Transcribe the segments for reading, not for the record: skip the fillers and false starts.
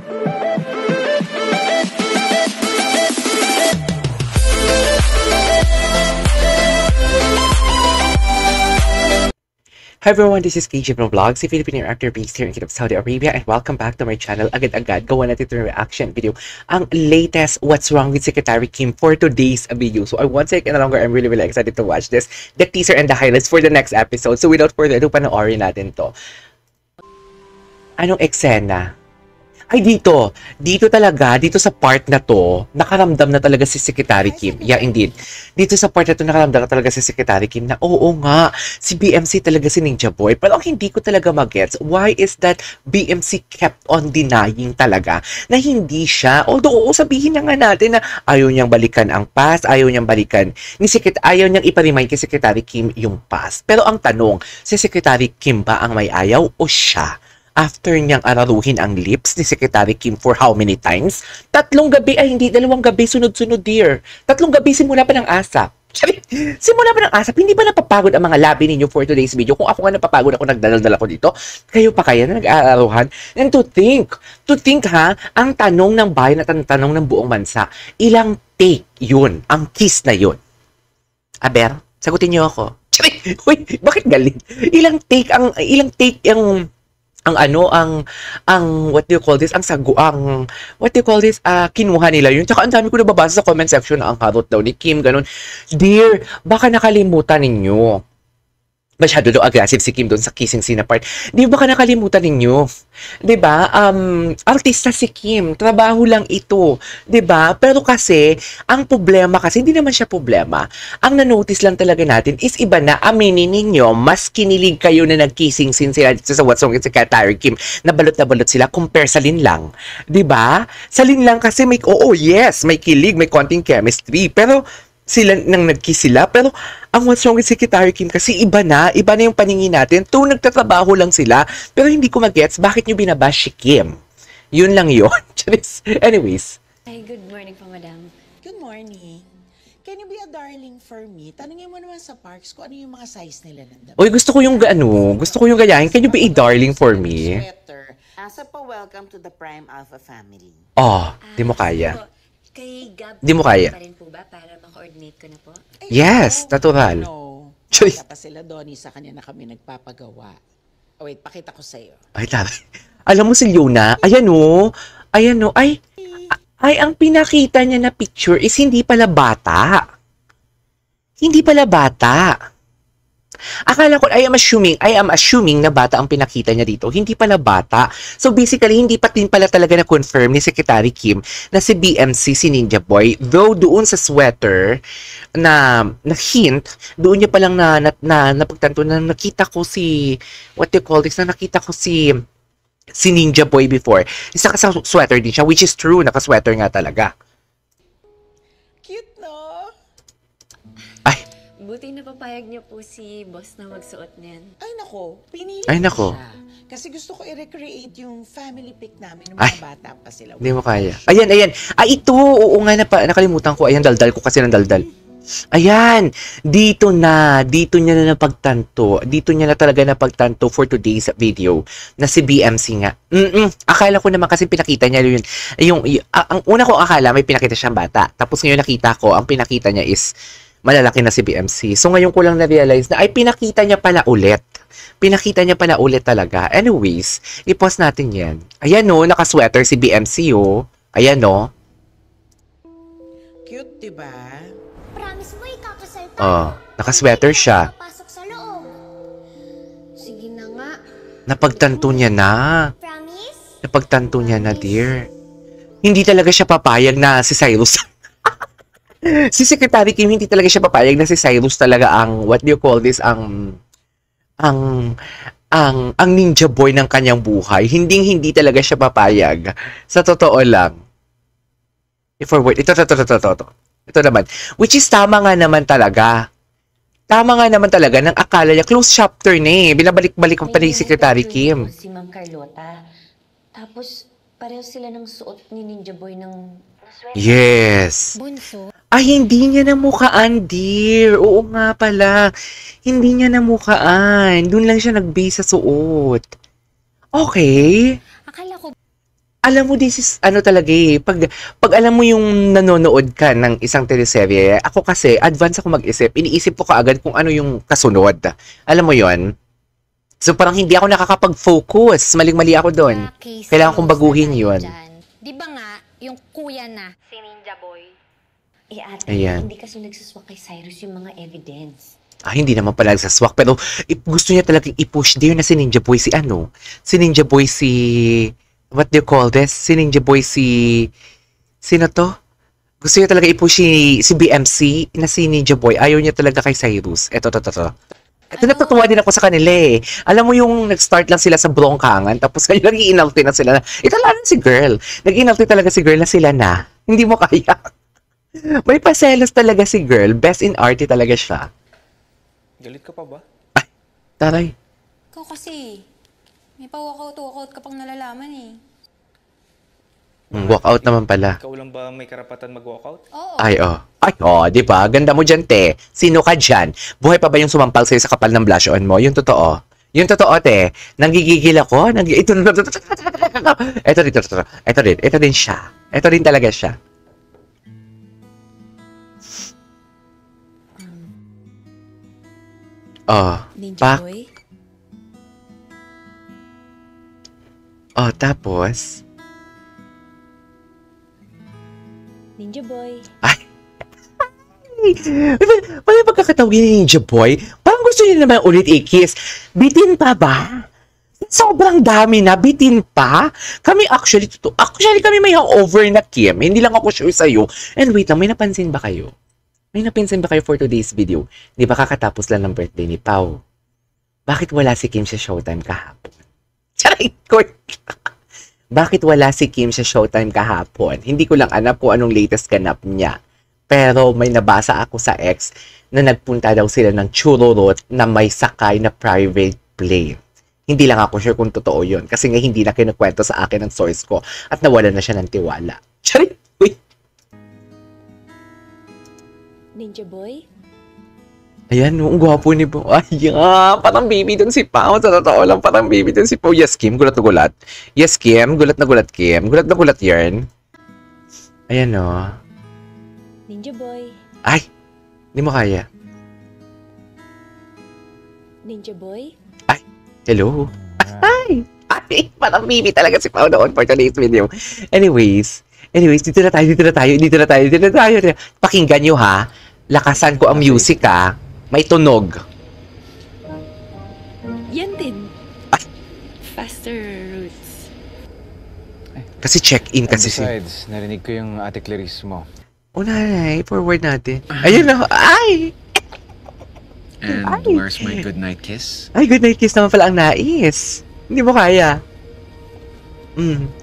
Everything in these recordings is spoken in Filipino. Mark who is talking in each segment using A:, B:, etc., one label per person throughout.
A: Hi everyone, this is KJ from Vlogs, a Filipino actor based here in Kingdom of Saudi Arabia, and welcome back to my channel. Agad-agad, gawa natin ito yung reaction video. Ang latest What's Wrong with Secretary Kim for today's video. So I won't take any longer, I'm really excited to watch this. The teaser and the highlights for the next episode. So without further ado, panoorin natin to. Anong eksena? Ay, dito talaga, dito sa part na to, nakaramdam na talaga si Secretary Kim. Yeah, indeed. Dito sa part na to, nakaramdam na talaga si Secretary Kim na, oo nga, si BMC talaga si Ninja Boy. Pero ang hindi ko talaga magets, why is that BMC kept on denying talaga na hindi siya? Although, sabihin na nga natin na ayaw niyang balikan ang past, ayaw niyang balikan, ayaw niyang iparemind kay Secretary Kim yung past. Pero ang tanong, si Secretary Kim ba ang may ayaw o siya? After niyang araruhin ang lips ni Secretary Kim for how many times? 3 gabi, ay hindi, 2 gabi, sunod-sunod dear. 3 gabi, simula pa ng asap. Simula pa ng asap, hindi ba napapagod ang mga labi ninyo for today's video? Kung ako nga napapagod ako, nagdadal ako dito, kayo pa kaya na nag-aararuhan? And to think ha, ang tanong ng bayan at ang tanong ng buong bansa, ilang take yun, ang kiss na yun? Aber, sagutin niyo ako. Uy, bakit galing? Ilang take what do you call this, kinuha nila yun. Tsaka ang dami ko nababasa sa comment section na ang harot daw ni Kim, ganun. Dear, baka nakalimutan ninyo. Masyado daw aggressive si Kim doon sa kissing scene na part. Di ba baka nakalimutan ninyo? Di ba? Artista si Kim. Trabaho lang ito. Di ba? Pero kasi, ang problema kasi, hindi naman siya problema. Ang na-notice lang talaga natin is iba na aminin ninyo, mas kinilig kayo na nag-kissing scene sila dito sa What's Wrong with Secretary Kim. Nabalot na balot sila compare sa Lin Lang. Di ba? Sa Lin Lang kasi may, yes, may kilig, may konting chemistry. Pero, sila nang nag-kiss sila, pero ang What's Wrong with Secretary Kim kasi iba na yung paningin natin. Nagtatrabaho lang sila, pero hindi ko magets bakit nyo binabash si Kim. Yun lang yun. Anyways.
B: Hi, good morning po, madam.
C: Good morning. Can you be a darling for me? Tanungin mo naman sa parks kung ano yung mga size nila ng damit.
A: Oy, gusto ko yung gayahin. Can you be a darling for me?
C: Sweater. Asa pa, welcome to the Prime Alpha family.
A: Oh, di mo kaya.
B: Kay Gab,
A: Di mo kaya.
B: pa rin po ba para ma-coordinate ko na po?
C: Ay,
A: Yes, natural.
C: No.
A: Choy.
C: Kaya pa sila, Donnie, sa kanya na kami nagpapagawa. Oh, wait, pakita ko sa'yo.
A: Ay, tara. Alam mo si Leona, ayan o, ay, ang pinakita niya na picture is hindi pala bata. Hindi pala bata. Akala ko, I am assuming na bata ang pinakita niya dito. Hindi pala bata. So basically, hindi pa din pala talaga na-confirm ni Secretary Kim na si BMC, si Ninja Boy. Though doon sa sweater na hint, doon niya palang napagtanto na nakita ko si, nakita ko si Ninja Boy before. Isa ka sa sweater din siya, which is true, naka-sweater nga talaga.
C: Cute, no?
B: Buti na papayag niyo po si boss na magsuot niyan.
C: Ay, nako. Pinili
A: Ay,
C: ko
A: nako.
C: siya. Kasi gusto ko i-recreate yung family pic namin ng mga bata pa sila.
A: Hindi mo kaya. Ayan. Ay, ito. Oo nga, nakalimutan ko. Ayan, daldal ko kasi ng daldal. Ayan. Dito niya na napagtanto. Dito niya na talaga napagtanto for today's video na si BMC nga. Akala ko naman kasi pinakita niya yun. Ang una ko akala may pinakita siyang bata. Tapos ngayon nakita ko, ang pinakita niya is malalaki na si BMC. So ngayon ko lang na-realize na ay pinakita niya pala ulit. Pinakita niya pala ulit talaga. Anyways, i-pause natin yan. Ayan no, naka-sweater si BMC oh. Ayan no.
C: Cute, diba?
D: Promise mo, ikakasal tayo.
A: Oh, naka-sweater siya.
D: Papasok sa loob. Sige na nga.
A: Napagtanto niya na.
D: Promise?
A: Napagtanto niya na, dear. Hindi talaga siya papayag na si Cyrus. Si Secretary Kim, hindi talaga siya papayag na si Cyrus talaga ang, ang Ninja Boy ng kanyang buhay. Hindi talaga siya papayag. Sa totoo lang. I-forward. Ito. Ito naman. Which is tama nga naman talaga. Nang akala niya, close chapter na eh. Binabalik-balik pa ni Secretary Kim.
B: Si Ma'am Carlota. Tapos, pareho sila ng suot ni Ninja Boy ng
A: Yes.
B: bunso.
A: Ay, hindi niya namukaan, dear. Oo nga pala. Hindi niya namukaan. Doon lang siya nag-base sa suot. Okay.
B: Akala ko
A: alam mo, this is, ano talaga eh, pag alam mo yung nanonood ka ng isang teleserye, ako kasi, advance ako mag-isip, iniisip ko kaagad kung ano yung kasunod. Alam mo yon. So parang hindi ako nakakapag-focus, maling-mali ako doon. Kailangan kong baguhin yun.
D: Di ba nga, yung kuya na, si Ninja Boy?
B: Ate,
A: Ayan.
B: hindi kasi nagsaswak kay Cyrus yung mga evidence.
A: Hindi naman pala nagsaswak, pero gusto niya talagang i-push din na si Ninja Boy si ano? Si Ninja Boy si... What do you call this? Si Ninja Boy si... Sino to? Gusto niya talaga i-push si BMC na si Ninja Boy. Ayaw niya talaga kay Cyrus. Ito. Ito natutuwa din ako sa kanila eh. Alam mo yung nag-start lang sila sa brongkangan, tapos ngayon nag-iinalti na sila. Ito lang si girl. Nag-iinalti talaga si girl na sila na. Hindi mo kaya. May paselos talaga si girl. Best in arte talaga siya.
E: Galit ka pa ba?
A: Taray.
F: Ikaw kasi, may pa-walkout ka pang nalalaman eh.
A: Walkout naman pala.
E: Ikaw lang ba may karapatan mag-walkout?
F: Oo.
A: Ay, di ba? Ganda mo dyan, te. Sino ka dyan? Buhay pa ba yung sumampal sa'yo sa kapal ng blush on mo? Yung totoo. Yung totoo, te. Nanggigigil ako. Ito din siya. Ito din talaga siya.
F: Ninja Boy?
A: Tapos...
B: Ninja Boy.
A: Wala pagkakatawin ni Ninja Boy. Parang gusto niya naman ulit i-kiss. Bitin pa ba? Sobrang dami na. Bitin pa? Kami actually kami may hangover na, Kim. Hindi lang ako sure sa'yo. And wait lang, may napansin ba kayo? May napansin ba kayo for today's video? Di ba kakatapos lang ng birthday ni Pao? Bakit wala si Kim sa Showtime kahapon? Charay! Bakit wala si Kim sa Showtime kahapon? Hindi ko lang alam kung anong latest ganap niya. Pero may nabasa ako sa X na nagpunta daw sila ng Chururut na may sakay na private plane. Hindi lang ako sure kung totoo yun. Kasi nga hindi na kinukwento sa akin ng source ko at nawala na siya ng tiwala. Charay! Wait!
B: Ninja Boy?
A: Ayan, ang gwapo ni Pao. Ayan, parang baby dun si Pao. Sa totoo lang, parang baby dun si Pao. Yes, Kim, gulat na gulat. Yes, Kim, gulat na gulat, Kim. Gulat na gulat yarn. Ayan, o.
B: Ninja Boy?
A: Ay, hindi mo kaya.
B: Ninja Boy?
A: Hello? Ay, parang baby talaga si Pao noon for today's video. Anyways, dito na tayo. Pakinggan nyo, ha? Lakasan ko ang music, ha? May tunog.
B: Yan din. Faster roots.
A: Kasi check-in kasi si...
G: Besides, narinig ko yung Ate Clarice mo.
A: Nanay, forward natin. Ayun na, ay!
G: And
A: Ay.
G: where's my goodnight kiss?
A: Ay, good night kiss naman pala ang nais. Hindi mo kaya.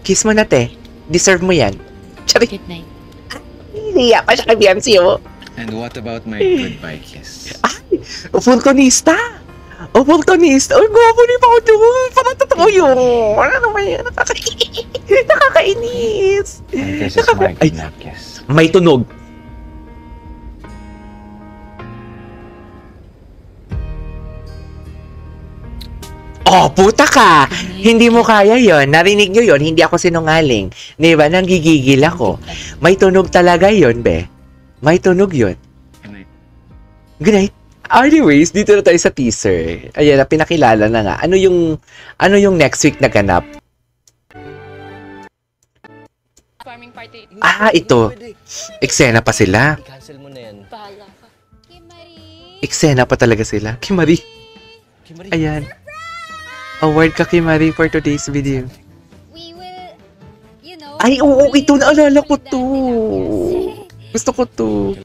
A: Kiss mo na, te. Deserve mo yan. Charing.
B: Good night.
A: Hiya pa siya kay BMC, oh.
G: And what about my goodbye kiss?
A: Ay, vulkanista. Vulkanista. Ay, gwapo ni Pao doon. Parang totoo yun. Ano naman yan? Nakakainis.
G: And this is my goodnight kiss.
A: May tunog. Oh, puta ka! Hindi mo kaya yon. Narinig nyo yon. Hindi ako sinungaling. Di ba? Nanggigigil ako. May tunog talaga yon, be. May tunog yon.
G: Good night.
A: Good night. Anyways, dito na tayo sa teaser. Ayan, pinakilala na nga. Ano yung next week na ganap?
F: Farming party.
A: Ito. Eksena pa sila.
H: I-cancel mo na yan.
F: Bahala ka. Kimari!
A: Eksena pa talaga sila. Kimari.
H: Kimari.
A: Ayan. Award ka, Kimari, for today's video.
F: We will, you know...
A: Ay, oo, ito naalala ko to. Gusto ko to.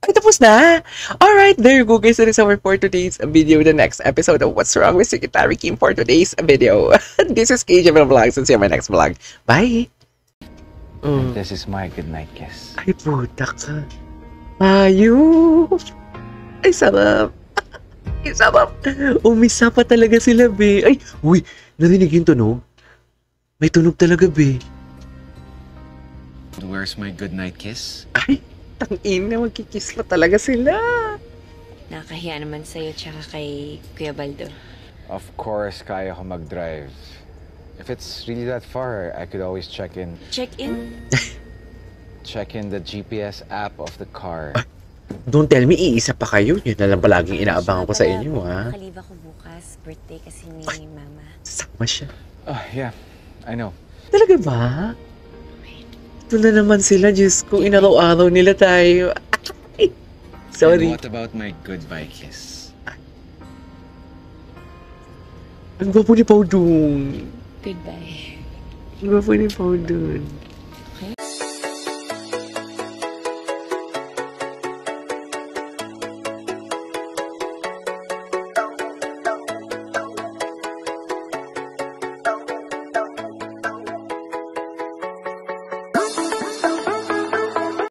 A: Ay, tapos na. Alright, there you go, guys. That is our for today's video. The next episode of What's Wrong with Secretary Kim for today's video. This is KJ Vlog. See you in my next vlog. Bye.
G: And this is my goodnight kiss.
A: Ay, puta ka. Ayun. Ay, sarap. Ay, sarap. Umisa pa talaga sila, be. Ay, uy, narinig yung tunog? May tunog talaga, be.
G: And where's my goodnight kiss?
A: Ay, tangin na, magkikiss pa talaga sila.
B: Nakahiya naman sa'yo tsaka kay Kuya Baldo.
G: Of course, kaya ko mag-drive. If it's really that far, I could always check in the GPS app of the car.
A: Don't tell me, iisa pa kayo. Yun na lang palaging inaabangan ko sa inyo, ha?
B: Nakalive ako bukas. Birthday kasi ni Mama.
A: Sasama siya.
G: Oh, yeah. I know.
A: Talaga ba? Ito na naman sila, Diyos ko. Inaraw-araw nila tayo. Ay,
G: And
A: sorry.
G: what about my goodbye kiss?
A: Ang gwapo ni Pao dun.
B: Goodbye.
A: Ang gwapo ni Pao dun.